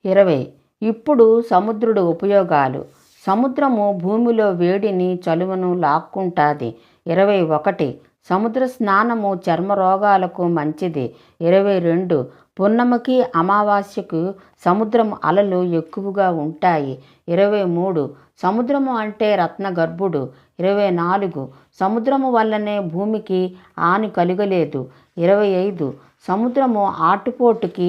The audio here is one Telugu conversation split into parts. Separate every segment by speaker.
Speaker 1: 20. ఇప్పుడు సముద్రుడు ఉపయోగాలు. సముద్రము భూమిలో వేడిని చలువను లాక్కుంటాది. 21. సముద్ర స్నానము చర్మ రోగాలకు మంచిది. 22. పున్నమికి అమావాస్యకు సముద్రం అలలు ఎక్కువగా ఉంటాయి. 23. సముద్రము అంటే రత్నగర్భుడు. 24. సముద్రము వల్లనే భూమికి హాని కలుగలేదు. 25. సముద్రము ఆటుపోటుకి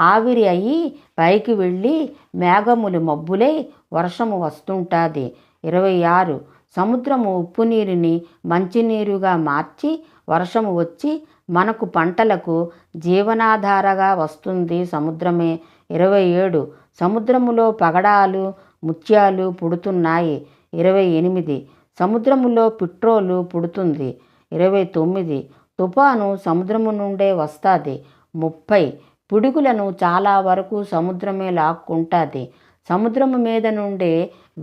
Speaker 1: ఆవిరి అయి పైకి వెళ్ళి మేఘములు మబ్బులై వర్షము వస్తుంటుంది. 26. సముద్రము ఉప్పు నీరుని మంచినీరుగా మార్చి వర్షము వచ్చి మనకు పంటలకు జీవనాధారగా వస్తుంది సముద్రమే. 27. సముద్రములో పగడాలు ముత్యాలు పుడుతున్నాయి. 28. సముద్రములో పెట్రోలు పుడుతుంది. 29. తుఫాను సముద్రము నుండే వస్తుంది. 30. పిడుగులను చాలా వరకు సముద్రమే లాక్కుంటుంది. సముద్రము మీద నుండే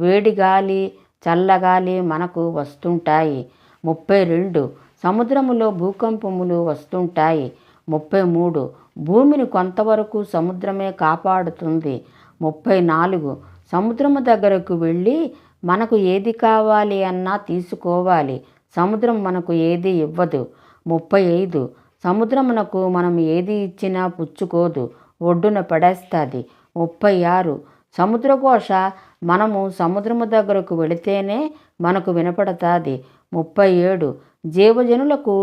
Speaker 1: వేడిగాలి చల్లగాలి మనకు వస్తుంటాయి. 32. సముద్రములో భూకంపములు వస్తుంటాయి. 33. భూమిని కొంతవరకు సముద్రమే కాపాడుతుంది. 34. సముద్రము దగ్గరకు వెళ్ళి మనకు ఏది కావాలి అన్నా తీసుకోవాలి. సముద్రం మనకు ఏది ఇవ్వదు. 35. సముద్రమునకు మనం ఏది ఇచ్చినా పుచ్చుకోదు, ఒడ్డున పడేస్తుంది. 36. సముద్రఘోష మనము సముద్రము దగ్గరకు వెళితేనే మనకు వినపడుతుంది. 37. జీవజనులకు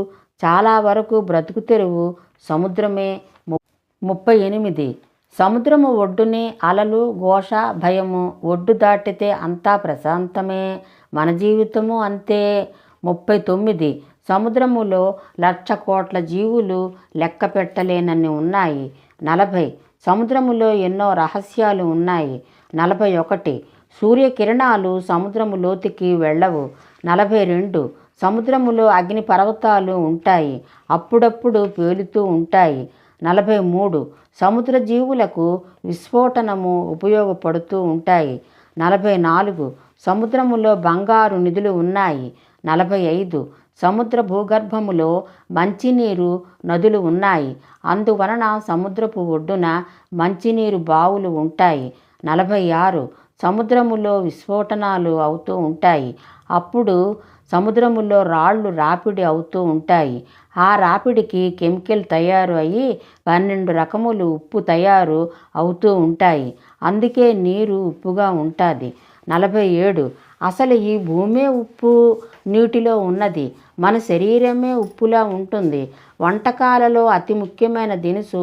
Speaker 1: చాలా వరకు బ్రతుకు తెరువు సముద్రమే. 38. సముద్రము ఒడ్డునే అలలు ఘోష భయము. ఒడ్డు దాటితే అంతా ప్రశాంతమే. మన జీవితము అంతే. 39. సముద్రములో 1,00,000 కోట్ల జీవులు లెక్క పెట్టలేనన్ని ఉన్నాయి. 40. సముద్రములో ఎన్నో రహస్యాలు ఉన్నాయి. 41. సూర్యకిరణాలు సముద్రము లోతుకి వెళ్ళవు. 42. సముద్రములో అగ్ని పర్వతాలు ఉంటాయి, అప్పుడప్పుడు పేలుతూ ఉంటాయి. 43. సముద్ర జీవులకు విస్ఫోటనము ఉపయోగపడుతూ ఉంటాయి. 44. సముద్రములో బంగారు నిధులు ఉన్నాయి. 45. సముద్ర భూగర్భములో మంచినీరు నదులు ఉన్నాయి, అందువలన సముద్రపు ఒడ్డున మంచినీరు బావులు ఉంటాయి. 46. సముద్రములో విస్ఫోటనాలు అవుతూ ఉంటాయి, అప్పుడు సముద్రములో రాళ్ళు రాపిడి అవుతూ ఉంటాయి. ఆ రాపిడికి కెమికల్ తయారు అయ్యి 12 రకములు ఉప్పు తయారు అవుతూ ఉంటాయి, అందుకే నీరు ఉప్పుగా ఉంటుంది. 47. అసలు ఈ భూమే ఉప్పు నీటిలో ఉన్నది, మన శరీరమే ఉప్పులా ఉంటుంది. వంటకాలలో అతి ముఖ్యమైన దినుసు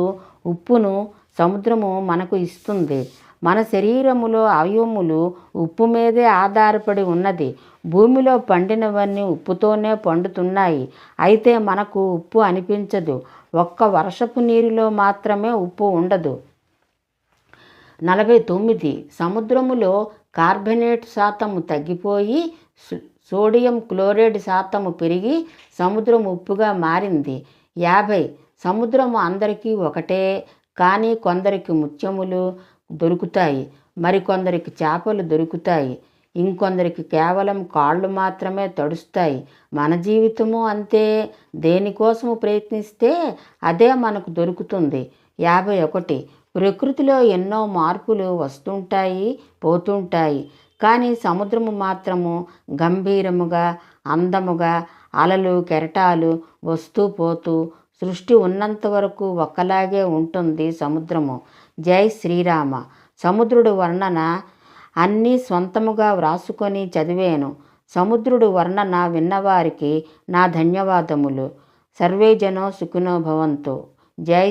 Speaker 1: ఉప్పును సముద్రము మనకు ఇస్తుంది. మన శరీరములో అవయవములు ఉప్పు మీదే ఆధారపడి ఉన్నది. భూమిలో పండినవన్నీ ఉప్పుతోనే పండుతున్నాయి, అయితే మనకు ఉప్పు అనిపించదు. ఒక్క వర్షపు నీరులో మాత్రమే ఉప్పు ఉండదు. 49. సముద్రములో కార్బనేట్ శాతము తగ్గిపోయి సోడియం క్లోరైడ్ శాతము పెరిగి సముద్రం ఉప్పుగా మారింది. 50. సముద్రము అందరికీ ఒకటే, కానీ కొందరికి ముత్యములు దొరుకుతాయి, మరికొందరికి చేపలు దొరుకుతాయి, ఇంకొందరికి కేవలం కాళ్ళు మాత్రమే తడుస్తాయి. మన జీవితము అంతే, దేనికోసము ప్రయత్నిస్తే అదే మనకు దొరుకుతుంది. 51. ప్రకృతిలో ఎన్నో మార్పులు వస్తుంటాయి పోతుంటాయి, కానీ సముద్రము మాత్రము గంభీరముగా అందముగా అలలు కెరటాలు వస్తూ పోతూ సృష్టి ఉన్నంత వరకు ఒక్కలాగే ఉంటుంది సముద్రము. జై శ్రీరామ. సముద్రుడు వర్ణన అన్నీ స్వంతముగా వ్రాసుకొని చదివాను. సముద్రుడు వర్ణన విన్నవారికి నా ధన్యవాదములు. సర్వే జనో సుఖినో భవంతు. జై